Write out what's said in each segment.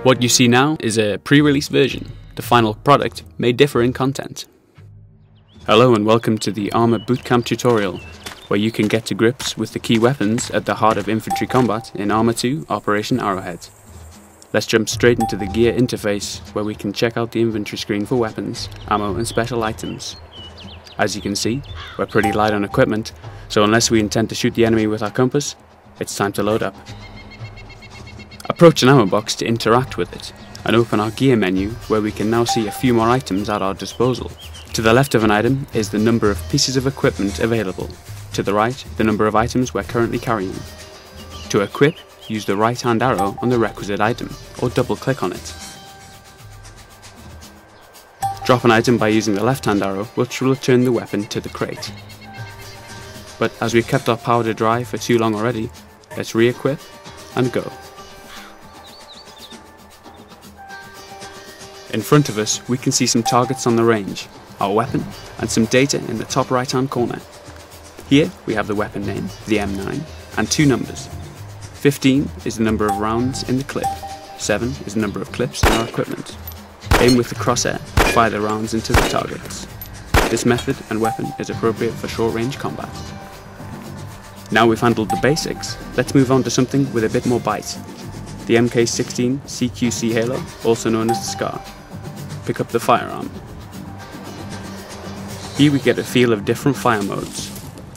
What you see now is a pre-release version. The final product may differ in content. Hello and welcome to the ArmA Bootcamp tutorial, where you can get to grips with the key weapons at the heart of infantry combat in ArmA 2 Operation Arrowhead. Let's jump straight into the gear interface, where we can check out the inventory screen for weapons, ammo and special items. As you can see, we're pretty light on equipment, so unless we intend to shoot the enemy with our compass, it's time to load up. Approach an ammo box to interact with it, and open our gear menu, where we can now see a few more items at our disposal. To the left of an item is the number of pieces of equipment available. To the right, the number of items we're currently carrying. To equip, use the right hand arrow on the requisite item, or double click on it. Drop an item by using the left hand arrow, which will return the weapon to the crate. But as we've kept our powder dry for too long already, let's re-equip and go. In front of us, we can see some targets on the range, our weapon, and some data in the top right hand corner. Here we have the weapon name, the M9, and two numbers. 15 is the number of rounds in the clip, 7 is the number of clips in our equipment. Aim with the crosshair, fire the rounds into the targets. This method and weapon is appropriate for short range combat. Now we've handled the basics, let's move on to something with a bit more bite. The MK16 CQC Halo, also known as the SCAR. Pick up the firearm. Here we get a feel of different fire modes.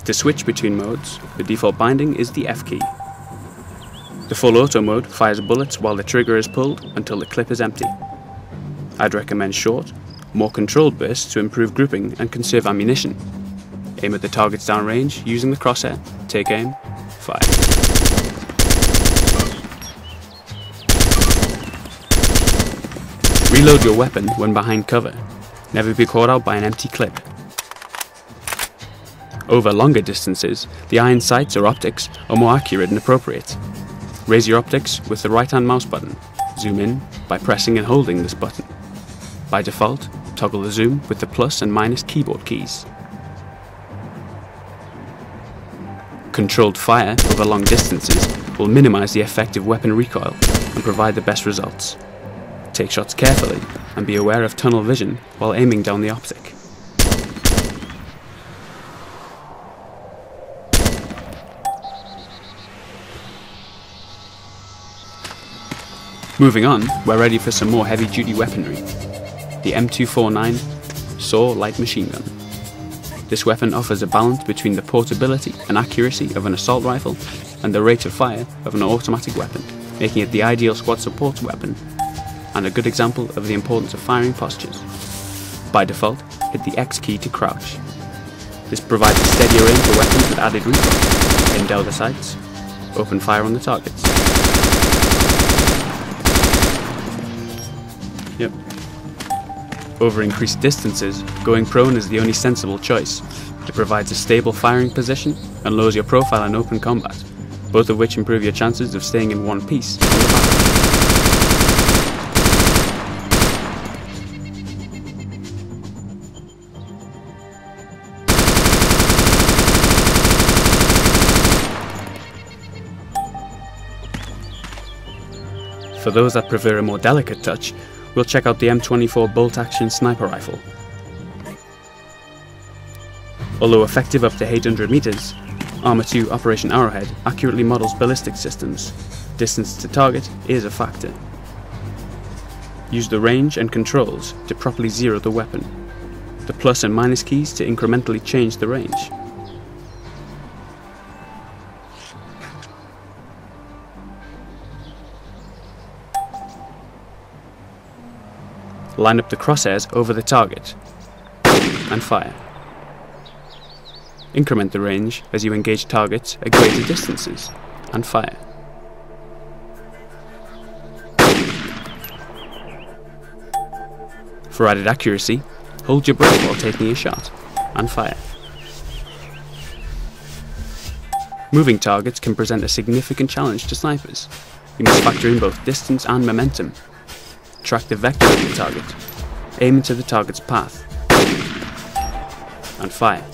To switch between modes, the default binding is the F key. The full auto mode fires bullets while the trigger is pulled until the clip is empty. I'd recommend short, more controlled bursts to improve grouping and conserve ammunition. Aim at the targets downrange using the crosshair, take aim, fire. Reload your weapon when behind cover. Never be caught out by an empty clip. Over longer distances, the iron sights or optics are more accurate and appropriate. Raise your optics with the right hand mouse button. Zoom in by pressing and holding this button. By default, toggle the zoom with the plus and minus keyboard keys. Controlled fire over long distances will minimize the effective weapon recoil and provide the best results. Take shots carefully and be aware of tunnel vision while aiming down the optic. Moving on, we're ready for some more heavy duty weaponry. The M249 SAW light machine gun. This weapon offers a balance between the portability and accuracy of an assault rifle and the rate of fire of an automatic weapon, making it the ideal squad support weapon, and a good example of the importance of firing postures. By default, hit the X key to crouch. This provides a steadier aim for weapons with added recoil. Aim down the sights, open fire on the targets. Yep. Over increased distances, going prone is the only sensible choice. It provides a stable firing position and lowers your profile in open combat, both of which improve your chances of staying in one piece. For those that prefer a more delicate touch, we'll check out the M24 bolt-action sniper rifle. Although effective up to 800 meters, ArmA 2 Operation Arrowhead accurately models ballistic systems. Distance to target is a factor. Use the range and controls to properly zero the weapon. The plus and minus keys to incrementally change the range. Line up the crosshairs over the target and fire. Increment the range as you engage targets at greater distances and fire. For added accuracy, hold your breath while taking a shot and fire. Moving targets can present a significant challenge to snipers. You must factor in both distance and momentum. Track the vector of the target, aim into the target's path, and fire.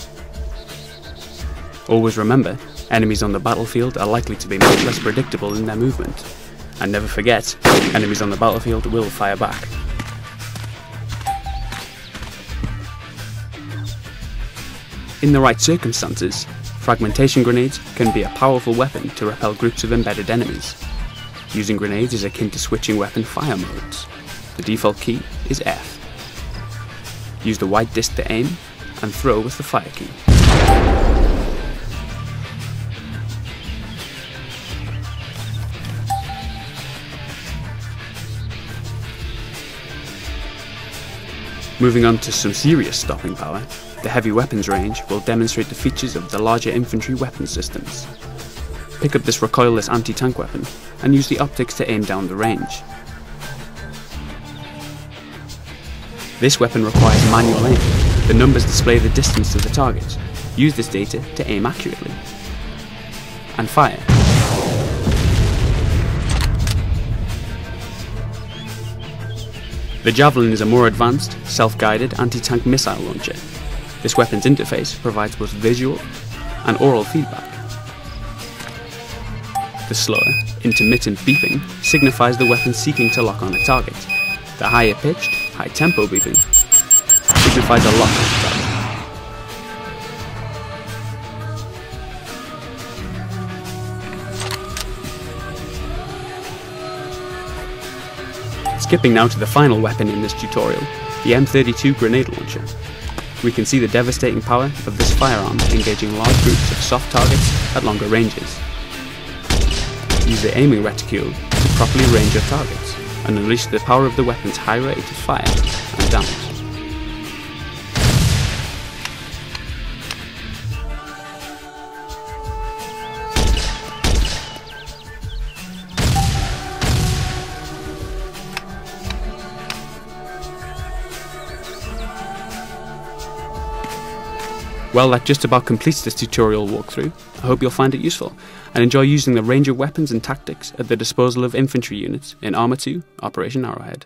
Always remember, enemies on the battlefield are likely to be much less predictable in their movement. And never forget, enemies on the battlefield will fire back. In the right circumstances, fragmentation grenades can be a powerful weapon to repel groups of embedded enemies. Using grenades is akin to switching weapon fire modes. The default key is F. Use the white disc to aim, and throw with the fire key. Moving on to some serious stopping power, the heavy weapons range will demonstrate the features of the larger infantry weapon systems. Pick up this recoilless anti-tank weapon and use the optics to aim down the range. This weapon requires manual aim. The numbers display the distance to the target. Use this data to aim accurately. And fire. The Javelin is a more advanced, self-guided anti-tank missile launcher. This weapon's interface provides both visual and oral feedback. The slower, intermittent beeping signifies the weapon seeking to lock on a target. The higher pitched, high-tempo beeping signifies a lock on the target. Skipping now to the final weapon in this tutorial, the M32 grenade launcher. We can see the devastating power of this firearm engaging large groups of soft targets at longer ranges. Use the aiming reticule to properly range your targets and unleash the power of the weapon's high rate of fire and damage. Well, that just about completes this tutorial walkthrough. I hope you'll find it useful and enjoy using the range of weapons and tactics at the disposal of infantry units in ArmA 2 Operation Arrowhead.